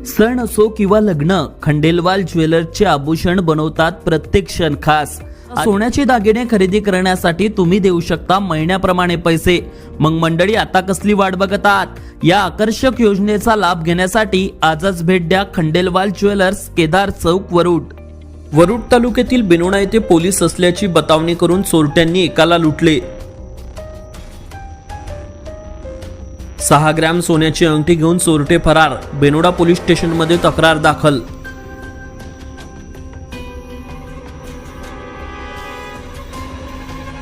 सण असो किंवा लग्न, खंडेलवाल ज्वेलर्सचे आभूषण बनवतात प्रत्येक क्षण खास। सोन्याचे दागिने खरेदी करण्यासाठी तुम्ही देऊ शकता महिन्याप्रमाणे पैसे। मग मंडळी, आता कसली वाट बघत आहात? या आकर्षक योजनेचा लाभ घेण्यासाठी आजच भेट द्या खंडेलवाल ज्वेलर्स, केदार चौक, वरुड तालुक्यातील बेनोडा येथे पोलीस असल्याची बतावणी करून चोरट्यांनी एकाला लुटले। 6 ग्रॅम सोन्याची अंगठी घेऊन चोरटे फरार। बेनोडा पोलीस स्टेशनमध्ये तक्रार दाखल।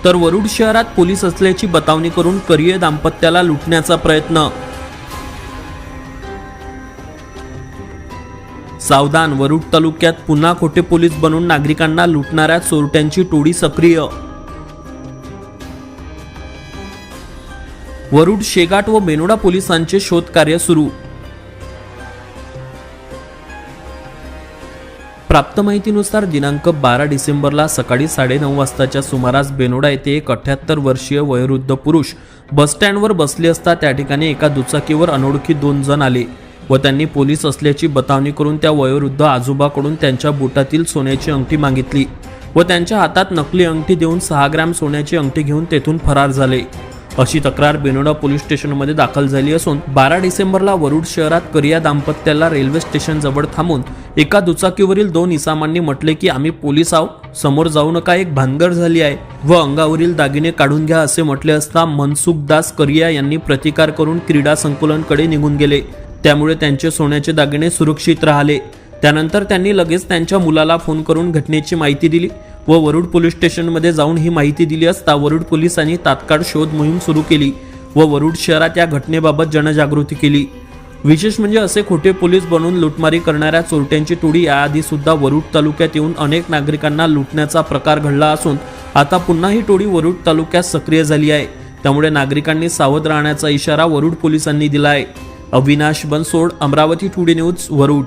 तर वरुड शहरात पोलीस असल्याची बतावणी करून करिये दाम्पत्याला लुटण्याचा प्रयत्न। सावधान, वरुड तालुक्यात पुन्हा खोटे पोलीस बनून नागरिकांना लुटणाऱ्या चोरट्यांची टोळी सक्रिय। वरुड, शेगाट व बेनोडा पोलिसांचे शोध कार्य सुरू। प्राप्त माहितीनुसार दिनांक 12 डिसेंबरला सकाळी 9:30 वाजताच्या सुमारास बेनोडा येथे एक 78 वर्षीय वयोवृद्ध पुरुष बस स्टँडवर बसले असता त्या ठिकाणी एका दुचाकीवर अनोळखी 2 जण आले व त्यांनी पोलीस असल्याची बतावणी करून त्या वयोवृद्ध आजोबाकडून त्यांच्या बोटातील सोन्याची अंगठी मागितली व त्यांच्या हातात नकली अंगठी देऊन 6 ग्रॅम सोन्याची अंगठी घेऊन तेथून फरार झाले, अशी तक्रार बेनोडा पोलीस स्टेशनमध्ये दाखल झाली असून 12 डिसेंबरला वरुड शहरात करिया दाम्पत्याला रेल्वे स्टेशन जवळ थांबून एका दुचाकीवरील 2 इसामांनी म्हटले की आम्ही पोलीस आहोत, समोर जाऊ नका, एक भानगड झाली आहे व अंगावरील दागिने काढून घ्या असे म्हटले असता मनसुखदास करिया यांनी प्रतिकार करून क्रीडा संकुलनकडे निघून गेले। त्यामुळे त्यांचे सोन्याचे दागिने सुरक्षित राहिले। त्यानंतर त्यांनी लगेच त्यांच्या मुलाला फोन करून घटनेची माहिती दिली व वरुड पोलीस स्टेशनमध्ये जाऊन ही माहिती दिली असता वरुड पोलिसांनी तात्काळ शोध मोहीम सुरू केली व वरुड शहरात या घटनेबाबत जनजागृती केली। विशेष म्हणजे असे खोटे पोलीस बनून लुटमारी करणाऱ्या चोरट्यांची टोळी याआधी सुद्धा वरुड तालुक्यात येऊन अनेक नागरिकांना लुटण्याचा प्रकार घडला असून आता पुन्हा ही टोळी वरुड तालुक्यात सक्रिय झाली आहे। त्यामुळे नागरिकांनी सावध राहण्याचा इशारा वरुड पोलिसांनी दिला आहे। Avinash Bansod, Amravati today news, Warud.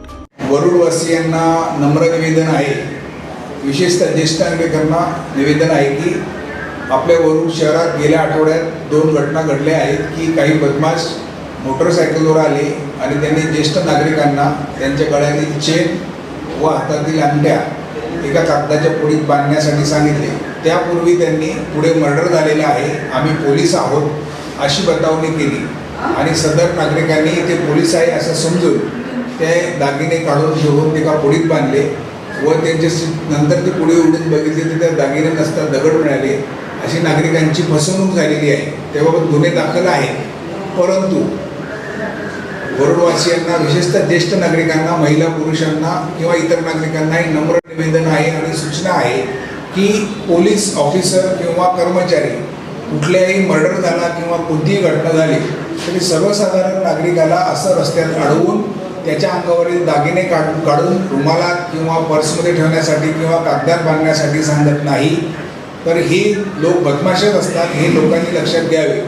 वरुडवासियांना नम्र निवेदन आहे, विशेषतः ज्येष्ठ नागरिकांना निवेदन आहे की आपल्या वरुड शहरात गेल्या आठवड्यात 2 घटना घडल्या आहेत की काही बदमाश मोटरसायकलवर आले आणि त्यांनी ज्येष्ठ नागरिकांना त्यांच्या गळ्यातील चेन व हातातील अंगठ्या एका कागदाच्या पुडीत बांधण्यासाठी सांगितले। त्यापूर्वी त्यांनी पुढे मर्डर झालेला आहे, आम्ही पोलीस आहोत अशी बतावणी केली आणि सदर नागरिकांनी ते पोलीस आहे असं समजून ते दागिने काढून घेऊन एका पुडीत बांधले व त्यांचे नंतर ती पुढे उडून बघितली तर त्या दागिने नसतात दगड मिळाले, अशी नागरिकांची फसवणूक झालेली आहे। त्याबाबत गुन्हे दाखल आहेत, परंतु वरुडवासियांना विशेषतः ज्येष्ठ नागरिकांना, महिला पुरुषांना किंवा इतर नागरिकांनाही नम्र निवेदन आहे आणि सूचना आहे की पोलीस ऑफिसर किंवा कर्मचारी कुठल्याही मर्डर झाला किंवा कोणतीही घटना झाली तरी सर्वसाधारण नागरिकाला असं रस्त्यात अडवून त्याच्या अंगावरील दागिने काढून रुमालात किंवा पर्समध्ये ठेवण्यासाठी किंवा कागदात बांधण्यासाठी सांगत नाही। तर हे लोक बदमाशच असतात, हे लोकांनी लक्षात घ्यावे।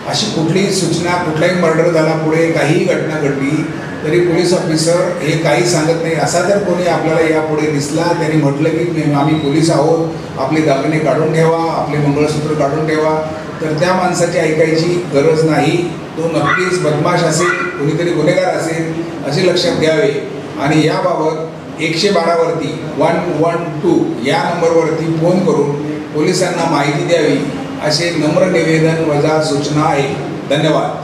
अशी कुठलीही सूचना, कुठलाही मर्डर झाला, पुढे काहीही घटना घडली तरी पोलीस ऑफिसर हे काही सांगत नाही। असा जर कोणी आपल्याला यापुढे दिसला, त्यांनी म्हटलं की आम्ही पोलीस आहोत, आपले दागिने काढून ठेवा, आपले मंगळसूत्र काढून ठेवा, तर त्या माणसाची ऐकायची गरज नाही। तो नक्कीच बदमाश असेल, कोणीतरी गुन्हेगार असेल असे लक्षात घ्यावे आणि याबाबत 112 वरती 112 या नंबरवरती फोन करून पोलिसांना माहिती द्यावी असे नम्र निवेदन वजा सूचना आहे। धन्यवाद।